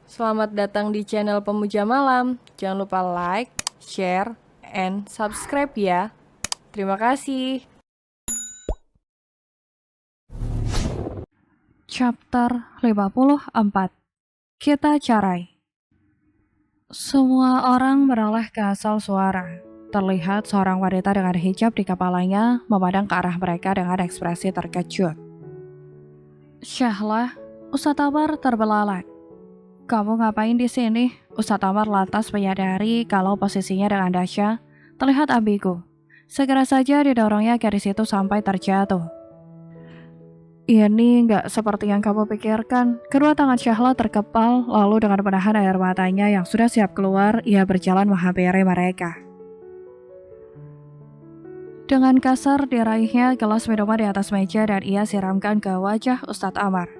Selamat datang di channel Pemuja Malam. Jangan lupa like, share, and subscribe ya. Terima kasih. Chapter 54. Kita Carai. Semua orang menoleh ke asal suara. Terlihat seorang wanita dengan hijab di kepalanya memandang ke arah mereka dengan ekspresi terkejut. Syahlah, Ustadz Amar terbelalak. Kamu ngapain di sini? Ustadz Amar lantas menyadari kalau posisinya dengan Dasya terlihat ambigu. Segera saja didorongnya ke situ sampai terjatuh. Ini nggak seperti yang kamu pikirkan. Kedua tangan Syahla terkepal, lalu dengan menahan air matanya yang sudah siap keluar, ia berjalan menghampiri mereka. Dengan kasar diraihnya gelas minuman di atas meja dan ia siramkan ke wajah Ustadz Amar.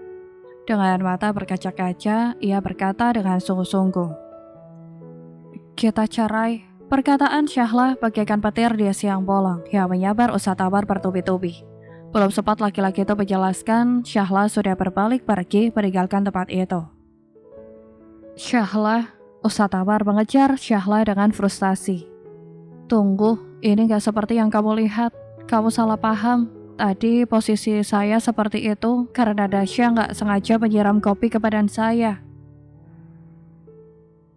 Dengan mata berkaca-kaca, ia berkata dengan sungguh-sungguh. Kita cerai. Perkataan Syahla bagaikan petir di siang bolong yang menyabar Ustadz Amar bertubi-tubi. Belum sempat laki-laki itu menjelaskan, Syahla sudah berbalik pergi meninggalkan tempat itu. Syahla, Ustadz Amar mengejar Syahla dengan frustasi. Tunggu, ini gak seperti yang kamu lihat. Kamu salah paham. Tadi posisi saya seperti itu karena Dasya gak sengaja menyiram kopi ke badan saya.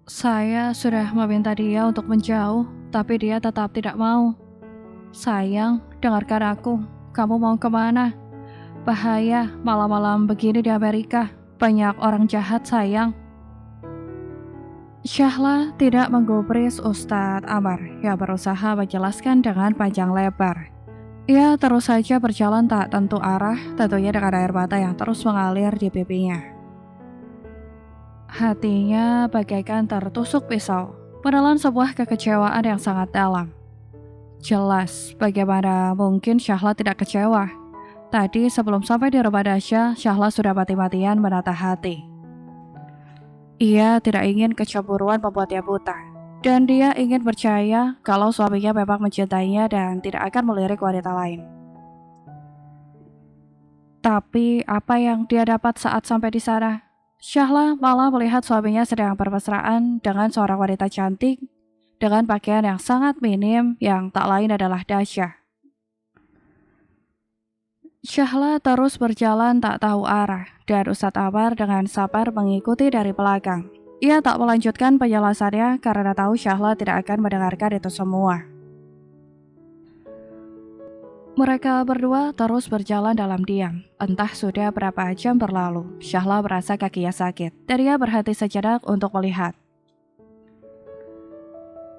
Saya sudah meminta dia untuk menjauh, tapi dia tetap tidak mau. Sayang, dengarkan aku. Kamu mau kemana? Bahaya, malam-malam begini di Amerika. Banyak orang jahat, sayang. Syahla tidak menggubris Ustadz Amar yang berusaha menjelaskan dengan panjang lebar. Ia terus saja berjalan tak tentu arah, tentunya dengan air mata yang terus mengalir di pipinya. Hatinya bagaikan tertusuk pisau, menelan sebuah kekecewaan yang sangat dalam. Jelas, bagaimana mungkin Syahla tidak kecewa? Tadi sebelum sampai di rumah Dasya, Syahla sudah mati-matian menatah hati. Ia tidak ingin kecemburuan membuatnya buta, dan dia ingin percaya kalau suaminya memang mencintainya dan tidak akan melirik wanita lain. Tapi apa yang dia dapat saat sampai di sana? Syahla malah melihat suaminya sedang bermesraan dengan seorang wanita cantik dengan pakaian yang sangat minim yang tak lain adalah Dasya. Syahla terus berjalan tak tahu arah dan Ustadz Amar dengan sabar mengikuti dari belakang. Ia tak melanjutkan penjelasannya karena tahu Syahla tidak akan mendengarkan itu semua. Mereka berdua terus berjalan dalam diam. Entah sudah berapa jam berlalu, Syahla merasa kakinya sakit dan ia berhenti sejenak untuk melihat.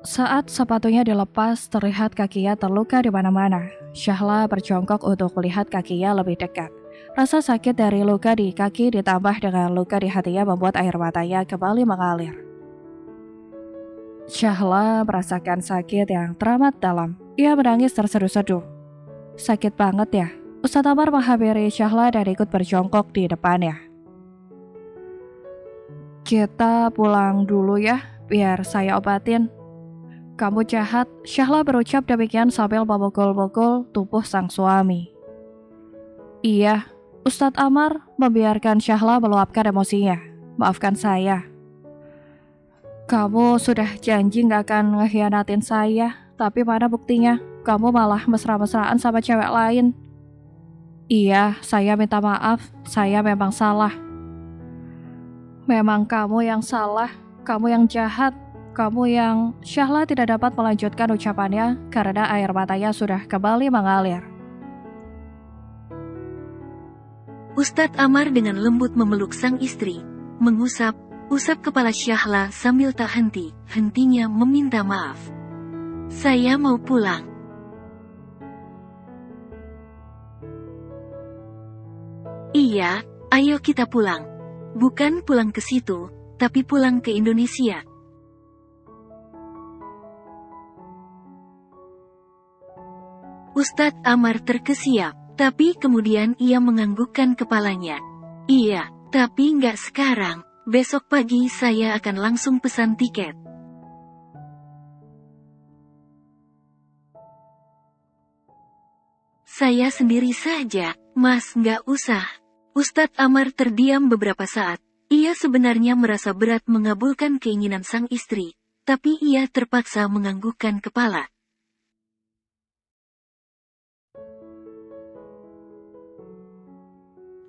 Saat sepatunya dilepas, terlihat kakinya terluka di mana-mana. Syahla berjongkok untuk melihat kakinya lebih dekat. Rasa sakit dari luka di kaki ditambah dengan luka di hatinya membuat air matanya kembali mengalir. Syahla merasakan sakit yang teramat dalam. Ia menangis terseduh-seduh. Sakit banget ya? Ustadz Amar menghampiri Syahla dan ikut berjongkok di depannya. Kita pulang dulu ya, biar saya obatin. Kamu jahat, Syahla berucap demikian sambil memukul-mukul tubuh sang suami. Iya, Ustadz Amar membiarkan Syahla meluapkan emosinya. Maafkan saya. Kamu sudah janji gak akan ngehianatin saya, tapi mana buktinya? Kamu malah mesra-mesraan sama cewek lain. Iya, saya minta maaf, saya memang salah. Memang kamu yang salah, kamu yang jahat. Kamu yang... Syahla tidak dapat melanjutkan ucapannya karena air matanya sudah kembali mengalir. Ustadz Amar dengan lembut memeluk sang istri, usap kepala Syahla sambil tak hentinya meminta maaf. Saya mau pulang. Iya, ayo kita pulang. Bukan pulang ke situ, tapi pulang ke Indonesia. Ustadz Amar terkesiap, tapi kemudian ia menganggukkan kepalanya. Iya, tapi nggak sekarang. Besok pagi saya akan langsung pesan tiket. Saya sendiri saja, Mas, nggak usah. Ustadz Amar terdiam beberapa saat, Ia sebenarnya merasa berat mengabulkan keinginan sang istri, tapi ia terpaksa menganggukkan kepala.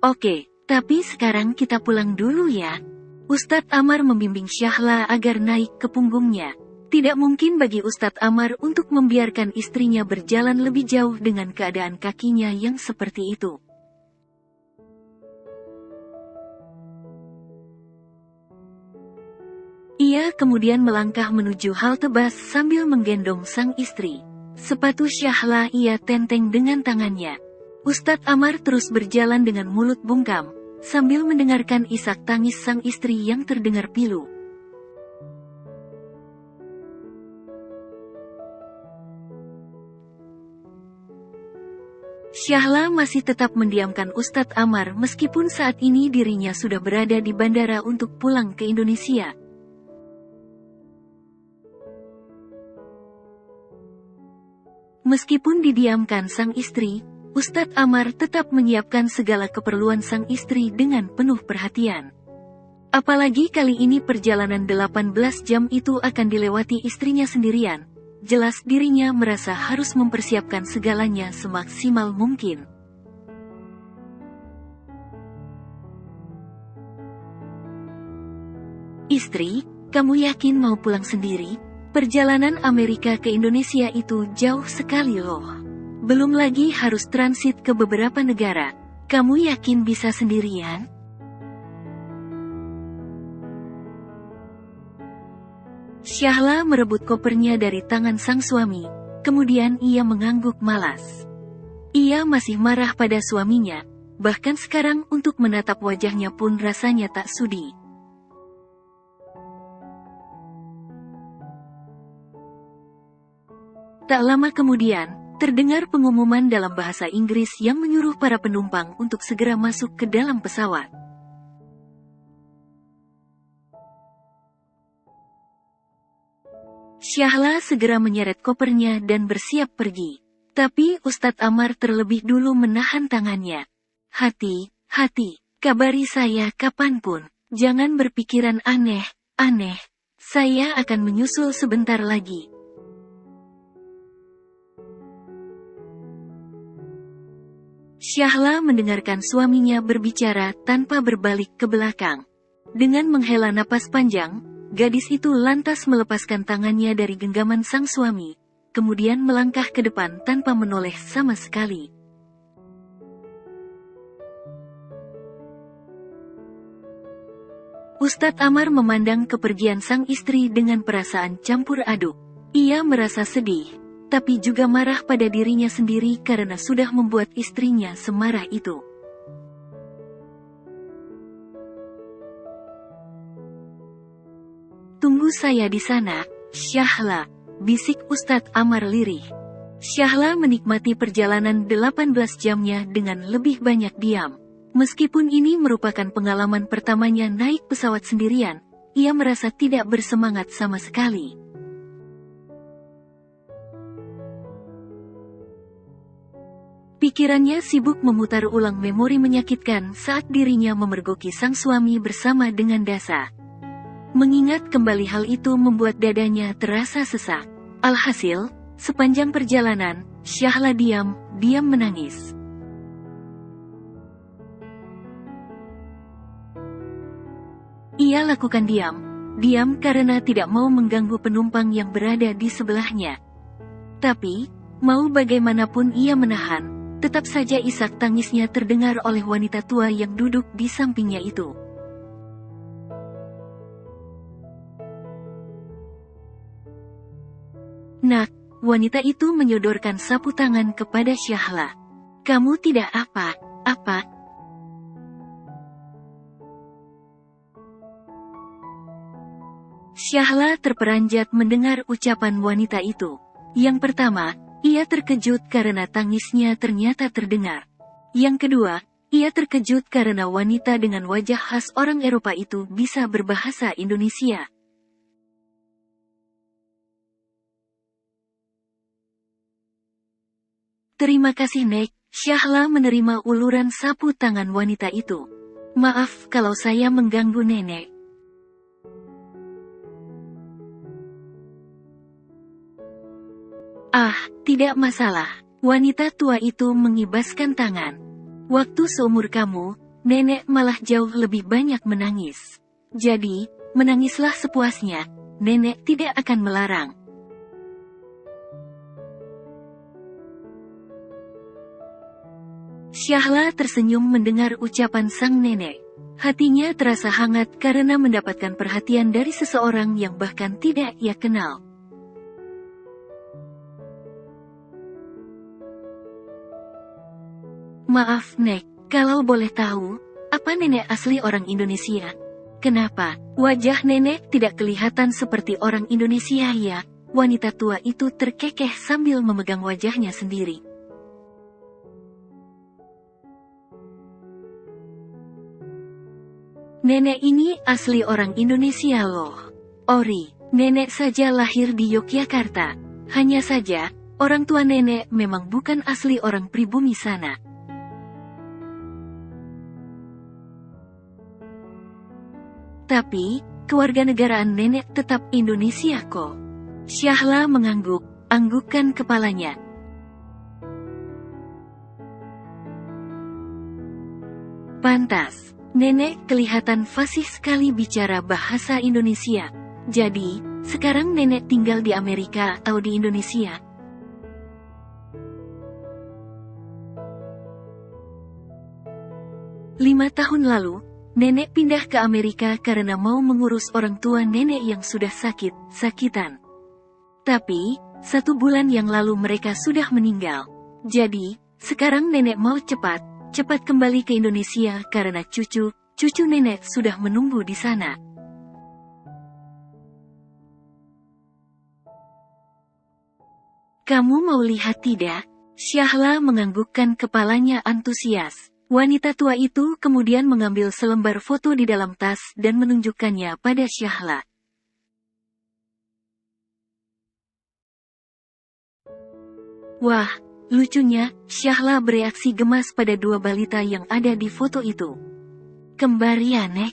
Oke, tapi sekarang kita pulang dulu ya. Ustadz Amar membimbing Syahla agar naik ke punggungnya. Tidak mungkin bagi Ustadz Amar untuk membiarkan istrinya berjalan lebih jauh dengan keadaan kakinya yang seperti itu. Ia kemudian melangkah menuju halte bus sambil menggendong sang istri. Sepatu Syahla ia tenteng dengan tangannya. Ustadz Amar terus berjalan dengan mulut bungkam, sambil mendengarkan isak tangis sang istri yang terdengar pilu. Syahla masih tetap mendiamkan Ustadz Amar meskipun saat ini dirinya sudah berada di bandara untuk pulang ke Indonesia. Meskipun didiamkan sang istri, Ustadz Amar tetap menyiapkan segala keperluan sang istri dengan penuh perhatian. Apalagi kali ini perjalanan 18 jam itu akan dilewati istrinya sendirian. Jelas dirinya merasa harus mempersiapkan segalanya semaksimal mungkin. Istri, kamu yakin mau pulang sendiri? Perjalanan Amerika ke Indonesia itu jauh sekali loh. Belum lagi harus transit ke beberapa negara. Kamu yakin bisa sendirian? Syahla merebut kopernya dari tangan sang suami, kemudian ia mengangguk malas. Ia masih marah pada suaminya, bahkan sekarang untuk menatap wajahnya pun rasanya tak sudi. Tak lama kemudian, terdengar pengumuman dalam bahasa Inggris yang menyuruh para penumpang untuk segera masuk ke dalam pesawat. Syahla segera menyeret kopernya dan bersiap pergi. Tapi Ustadz Amar terlebih dulu menahan tangannya. Hati, kabari saya kapanpun. Jangan berpikiran aneh. Saya akan menyusul sebentar lagi. Syahla mendengarkan suaminya berbicara tanpa berbalik ke belakang. Dengan menghela napas panjang, gadis itu lantas melepaskan tangannya dari genggaman sang suami, kemudian melangkah ke depan tanpa menoleh sama sekali. Ustadz Amar memandang kepergian sang istri dengan perasaan campur aduk. Ia merasa sedih, tapi juga marah pada dirinya sendiri karena sudah membuat istrinya semarah itu. Tunggu saya di sana, Syahla, bisik Ustadz Amar lirih. Syahla menikmati perjalanan 18 jamnya dengan lebih banyak diam. Meskipun ini merupakan pengalaman pertamanya naik pesawat sendirian, ia merasa tidak bersemangat sama sekali. Pikirannya sibuk memutar ulang memori menyakitkan saat dirinya memergoki sang suami bersama dengan Dasa. Mengingat kembali hal itu membuat dadanya terasa sesak. Alhasil, sepanjang perjalanan, Syahla diam menangis. Ia lakukan diam karena tidak mau mengganggu penumpang yang berada di sebelahnya. Tapi, mau bagaimanapun ia menahan, tetap saja isak tangisnya terdengar oleh wanita tua yang duduk di sampingnya itu. Nak, wanita itu menyodorkan sapu tangan kepada Syahla. Kamu tidak apa-apa. Syahla terperanjat mendengar ucapan wanita itu. Yang pertama, ia terkejut karena tangisnya ternyata terdengar. Yang kedua, ia terkejut karena wanita dengan wajah khas orang Eropa itu bisa berbahasa Indonesia. Terima kasih Nek, Syahla menerima uluran sapu tangan wanita itu. Maaf kalau saya mengganggu nenek. Ah, tidak masalah. Wanita tua itu mengibaskan tangan. Waktu seumur kamu, nenek malah jauh lebih banyak menangis. Jadi, menangislah sepuasnya, nenek tidak akan melarang. Syahla tersenyum mendengar ucapan sang nenek. Hatinya terasa hangat karena mendapatkan perhatian dari seseorang yang bahkan tidak ia kenal. Maaf, Nek, kalau boleh tahu, apa nenek asli orang Indonesia? Kenapa wajah nenek tidak kelihatan seperti orang Indonesia ya? Wanita tua itu terkekeh sambil memegang wajahnya sendiri. Nenek ini asli orang Indonesia loh. Ori, nenek saja lahir di Yogyakarta. Hanya saja, orang tua nenek memang bukan asli orang pribumi sana. Tapi, kewarganegaraan nenek tetap Indonesia kok. Syahla mengangguk, anggukkan kepalanya. Pantas, nenek kelihatan fasih sekali bicara bahasa Indonesia. Jadi, sekarang nenek tinggal di Amerika atau di Indonesia? Lima tahun lalu, nenek pindah ke Amerika karena mau mengurus orang tua nenek yang sudah sakitan. Tapi, 1 bulan yang lalu mereka sudah meninggal. Jadi, sekarang nenek mau cepat kembali ke Indonesia karena cucu nenek sudah menunggu di sana. Kamu mau lihat tidak? Syahla menganggukkan kepalanya antusias. Wanita tua itu kemudian mengambil selembar foto di dalam tas dan menunjukkannya pada Syahla. Wah, lucunya, Syahla bereaksi gemas pada 2 balita yang ada di foto itu. Kembar ya, Nek?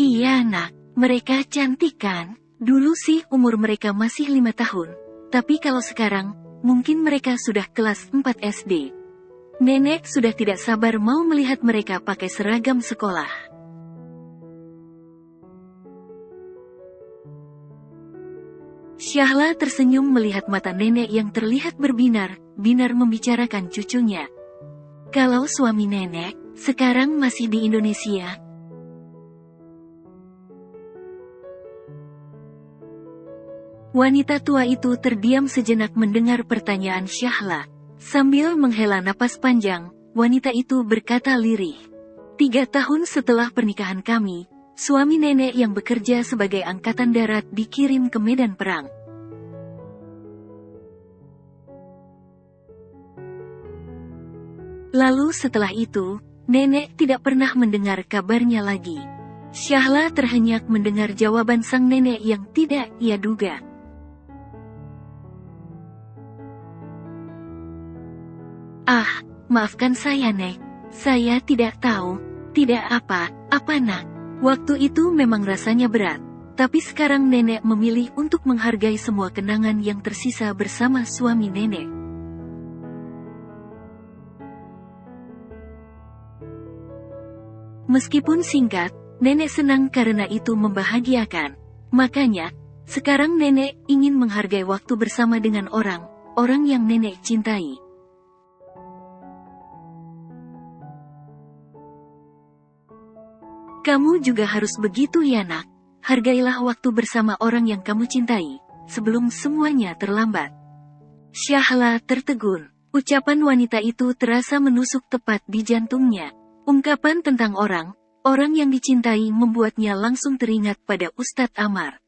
Iya, Nak. Mereka cantik kan? Dulu sih umur mereka masih 5 tahun. Tapi kalau sekarang, mungkin mereka sudah kelas 4 SD. Nenek sudah tidak sabar mau melihat mereka pakai seragam sekolah. Syahla tersenyum melihat mata nenek yang terlihat berbinar membicarakan cucunya. Kalau suami nenek, sekarang masih di Indonesia. Wanita tua itu terdiam sejenak mendengar pertanyaan Syahla. Sambil menghela napas panjang, wanita itu berkata lirih. 3 tahun setelah pernikahan kami, suami nenek yang bekerja sebagai angkatan darat dikirim ke medan perang. Lalu setelah itu, nenek tidak pernah mendengar kabarnya lagi. Syahla terhenyak mendengar jawaban sang nenek yang tidak ia duga. Ah, maafkan saya, Nek. Saya tidak tahu. Tidak apa-apa, Nak. Waktu itu memang rasanya berat. Tapi sekarang nenek memilih untuk menghargai semua kenangan yang tersisa bersama suami nenek. Meskipun singkat, nenek senang karena itu membahagiakan. Makanya, sekarang nenek ingin menghargai waktu bersama dengan orang yang nenek cintai. Kamu juga harus begitu ya, Nak. Hargailah waktu bersama orang yang kamu cintai, sebelum semuanya terlambat. Syahla tertegun. Ucapan wanita itu terasa menusuk tepat di jantungnya. Ungkapan tentang orang yang dicintai membuatnya langsung teringat pada Ustadz Amar.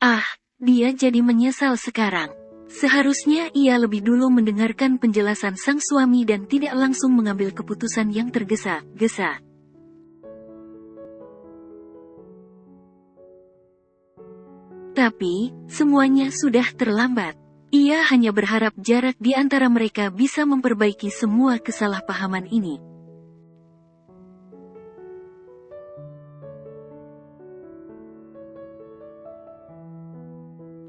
Ah, dia jadi menyesal sekarang. Seharusnya ia lebih dulu mendengarkan penjelasan sang suami dan tidak langsung mengambil keputusan yang tergesa-gesa. Tapi, semuanya sudah terlambat. Ia hanya berharap jarak di antara mereka bisa memperbaiki semua kesalahpahaman ini.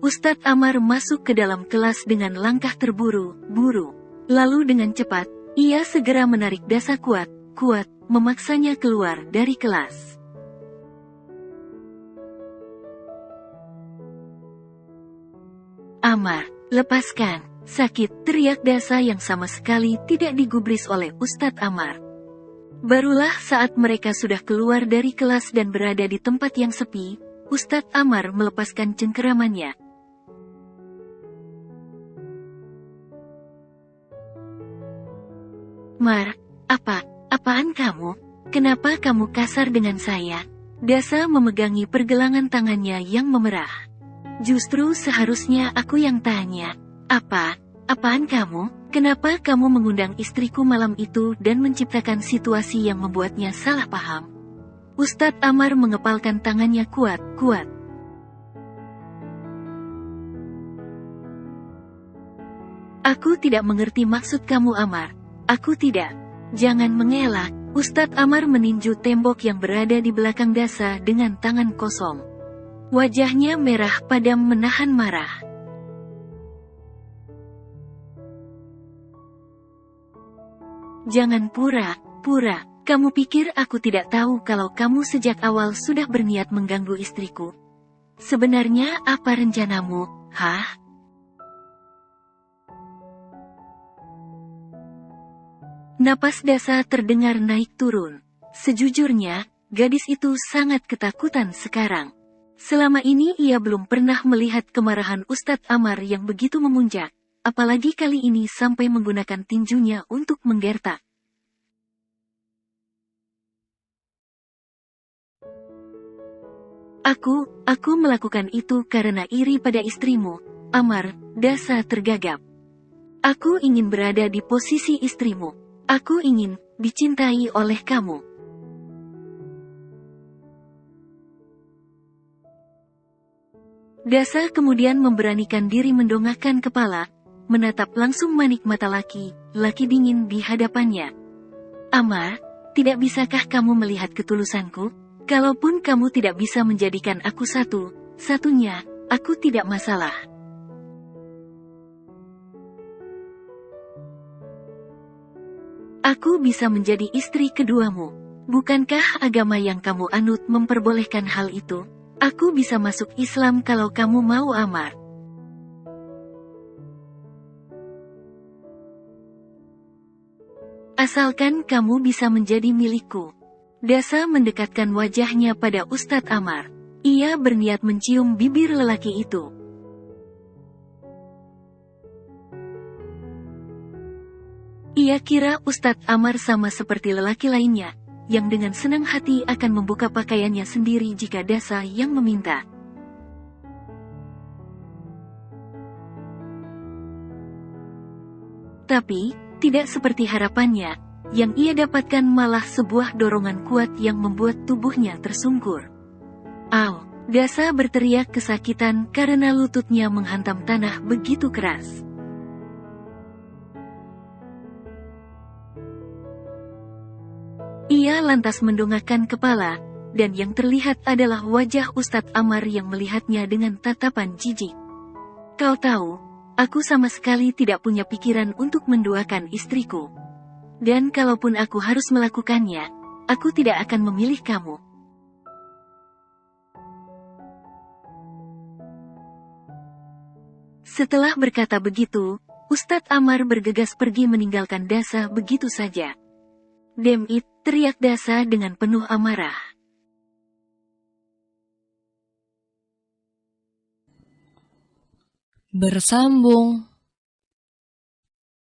Ustadz Amar masuk ke dalam kelas dengan langkah terburu-buru. Lalu dengan cepat, ia segera menarik Dasa kuat, memaksanya keluar dari kelas. Amar, lepaskan, sakit, teriak Dasa yang sama sekali tidak digubris oleh Ustadz Amar. Barulah saat mereka sudah keluar dari kelas dan berada di tempat yang sepi, Ustadz Amar melepaskan cengkeramannya. Mar, apaan kamu? Kenapa kamu kasar dengan saya? Dasa memegangi pergelangan tangannya yang memerah. Justru seharusnya aku yang tanya. Apaan kamu? Kenapa kamu mengundang istriku malam itu dan menciptakan situasi yang membuatnya salah paham? Ustadz Amar mengepalkan tangannya kuat. Aku tidak mengerti maksud kamu, Amar. Aku tidak. Jangan mengelak. Ustadz Amar meninju tembok yang berada di belakang Dasa dengan tangan kosong. Wajahnya merah padam menahan marah. Jangan pura-pura. Kamu pikir aku tidak tahu kalau kamu sejak awal sudah berniat mengganggu istriku? Sebenarnya apa rencanamu, hah? Napas Dasa terdengar naik turun. Sejujurnya, gadis itu sangat ketakutan sekarang. Selama ini ia belum pernah melihat kemarahan Ustadz Amar yang begitu memuncak, apalagi kali ini sampai menggunakan tinjunya untuk menggertak. Aku melakukan itu karena iri pada istrimu, Amar. Dasa tergagap. Aku ingin berada di posisi istrimu. Aku ingin dicintai oleh kamu. Dasa kemudian memberanikan diri mendongakkan kepala, menatap langsung manik mata laki dingin di hadapannya. Amar, tidak bisakah kamu melihat ketulusanku? Kalaupun kamu tidak bisa menjadikan aku satunya, aku tidak masalah. Aku bisa menjadi istri keduamu. Bukankah agama yang kamu anut memperbolehkan hal itu? Aku bisa masuk Islam kalau kamu mau, Amar. Asalkan kamu bisa menjadi milikku. Dasa mendekatkan wajahnya pada Ustadz Amar. Ia berniat mencium bibir lelaki itu. Ia kira Ustadz Amar sama seperti lelaki lainnya, yang dengan senang hati akan membuka pakaiannya sendiri jika Dasa yang meminta. Tapi, tidak seperti harapannya, yang ia dapatkan malah sebuah dorongan kuat yang membuat tubuhnya tersungkur. Au! Dasa berteriak kesakitan karena lututnya menghantam tanah begitu keras. Ia lantas mendongakkan kepala, dan yang terlihat adalah wajah Ustadz Amar yang melihatnya dengan tatapan jijik. Kau tahu, aku sama sekali tidak punya pikiran untuk menduakan istriku. Dan kalaupun aku harus melakukannya, aku tidak akan memilih kamu. Setelah berkata begitu, Ustadz Amar bergegas pergi meninggalkan Dasa begitu saja. Damn it, teriak Dasa dengan penuh amarah. Bersambung.